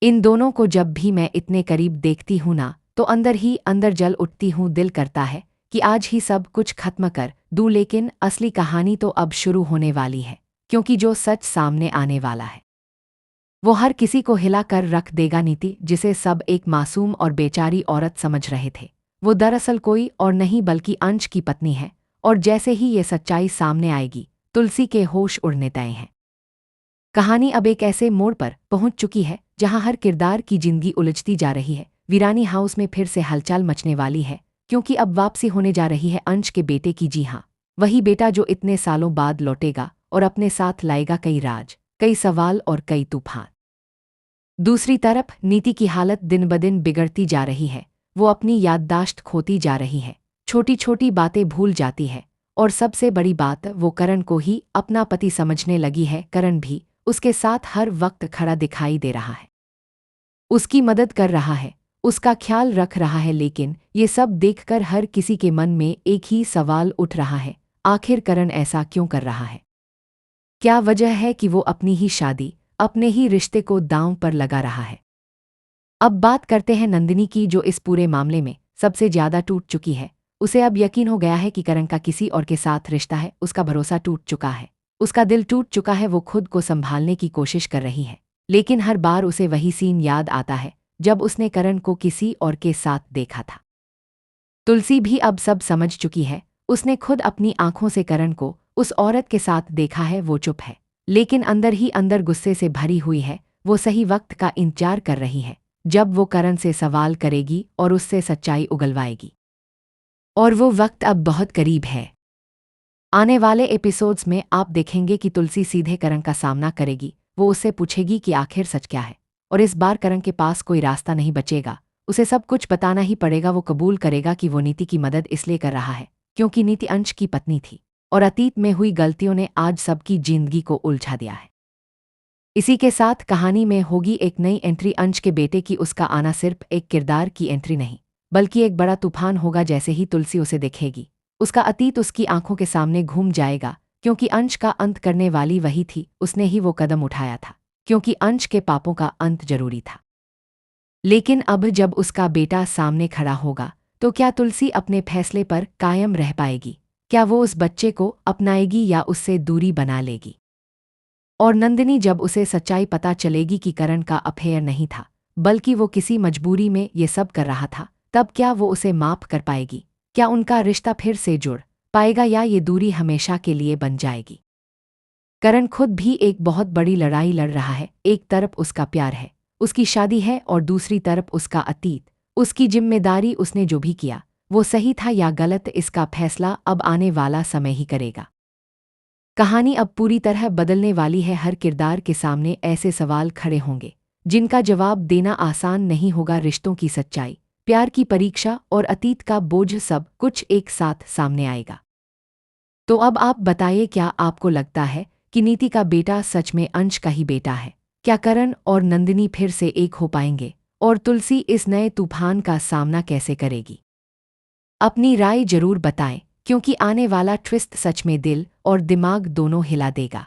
इन दोनों को जब भी मैं इतने करीब देखती हूं ना तो अंदर ही अंदर जल उठती हूं। दिल करता है कि आज ही सब कुछ खत्म कर दूं, लेकिन असली कहानी तो अब शुरू होने वाली है, क्योंकि जो सच सामने आने वाला है वो हर किसी को हिला कर रख देगा। नीति, जिसे सब एक मासूम और बेचारी औरत समझ रहे थे, वो दरअसल कोई और नहीं बल्कि अंश की पत्नी है। और जैसे ही ये सच्चाई सामने आएगी, तुलसी के होश उड़ने तय हैं। कहानी अब एक ऐसे मोड़ पर पहुंच चुकी है जहां हर किरदार की जिंदगी उलझती जा रही है। वीरानी हाउस में फिर से हलचल मचने वाली है, क्योंकि अब वापसी होने जा रही है अंश के बेटे की। जी हाँ, वही बेटा जो इतने सालों बाद लौटेगा और अपने साथ लाएगा कई राज, कई सवाल और कई तूफान। दूसरी तरफ नीति की हालत दिन ब दिन बिगड़ती जा रही है। वो अपनी याददाश्त खोती जा रही है, छोटी छोटी बातें भूल जाती है, और सबसे बड़ी बात, वो करण को ही अपना पति समझने लगी है। करण भी उसके साथ हर वक्त खड़ा दिखाई दे रहा है, उसकी मदद कर रहा है, उसका ख्याल रख रहा है। लेकिन ये सब देखकर हर किसी के मन में एक ही सवाल उठ रहा है, आखिर करण ऐसा क्यों कर रहा है? क्या वजह है कि वो अपनी ही शादी, अपने ही रिश्ते को दांव पर लगा रहा है? अब बात करते हैं नंदिनी की, जो इस पूरे मामले में सबसे ज्यादा टूट चुकी है। उसे अब यकीन हो गया है कि करण का किसी और के साथ रिश्ता है। उसका भरोसा टूट चुका है, उसका दिल टूट चुका है। वो खुद को संभालने की कोशिश कर रही है, लेकिन हर बार उसे वही सीन याद आता है जब उसने करण को किसी और के साथ देखा था। तुलसी भी अब सब समझ चुकी है। उसने खुद अपनी आंखों से करण को उस औरत के साथ देखा है। वो चुप है, लेकिन अंदर ही अंदर गुस्से से भरी हुई है। वो सही वक्त का इंतजार कर रही है, जब वो करण से सवाल करेगी और उससे सच्चाई उगलवाएगी। और वो वक्त अब बहुत करीब है। आने वाले एपिसोड्स में आप देखेंगे कि तुलसी सीधे करण का सामना करेगी। वो उससे पूछेगी कि आखिर सच क्या है, और इस बार करण के पास कोई रास्ता नहीं बचेगा, उसे सब कुछ बताना ही पड़ेगा। वो कबूल करेगा कि वो नीति की मदद इसलिए कर रहा है क्योंकि नीति अंश की पत्नी थी, और अतीत में हुई गलतियों ने आज सबकी जिंदगी को उलझा दिया है। इसी के साथ कहानी में होगी एक नई एंट्री अंश के बेटे की। उसका आना सिर्फ एक किरदार की एंट्री नहीं, बल्कि एक बड़ा तूफान होगा। जैसे ही तुलसी उसे देखेगी, उसका अतीत उसकी आंखों के सामने घूम जाएगा, क्योंकि अंश का अंत करने वाली वही थी। उसने ही वो कदम उठाया था, क्योंकि अंश के पापों का अंत जरूरी था। लेकिन अब जब उसका बेटा सामने खड़ा होगा, तो क्या तुलसी अपने फैसले पर कायम रह पाएगी? क्या वो उस बच्चे को अपनाएगी या उससे दूरी बना लेगी? और नंदिनी, जब उसे सच्चाई पता चलेगी कि करण का अफेयर नहीं था, बल्कि वो किसी मजबूरी में ये सब कर रहा था, तब क्या वो उसे माफ कर पाएगी? क्या उनका रिश्ता फिर से जुड़ पाएगा, या ये दूरी हमेशा के लिए बन जाएगी? करण खुद भी एक बहुत बड़ी लड़ाई लड़ रहा है। एक तरफ उसका प्यार है, उसकी शादी है, और दूसरी तरफ उसका अतीत, उसकी जिम्मेदारी। उसने जो भी किया वो सही था या गलत, इसका फैसला अब आने वाला समय ही करेगा। कहानी अब पूरी तरह बदलने वाली है। हर किरदार के सामने ऐसे सवाल खड़े होंगे जिनका जवाब देना आसान नहीं होगा। रिश्तों की सच्चाई, प्यार की परीक्षा और अतीत का बोझ, सब कुछ एक साथ सामने आएगा। तो अब आप बताइए, क्या आपको लगता है कि नीति का बेटा सच में अंश का ही बेटा है? क्या करण और नंदिनी फिर से एक हो पाएंगे? और तुलसी इस नए तूफान का सामना कैसे करेगी? अपनी राय जरूर बताएं, क्योंकि आने वाला ट्विस्ट सच में दिल और दिमाग दोनों हिला देगा।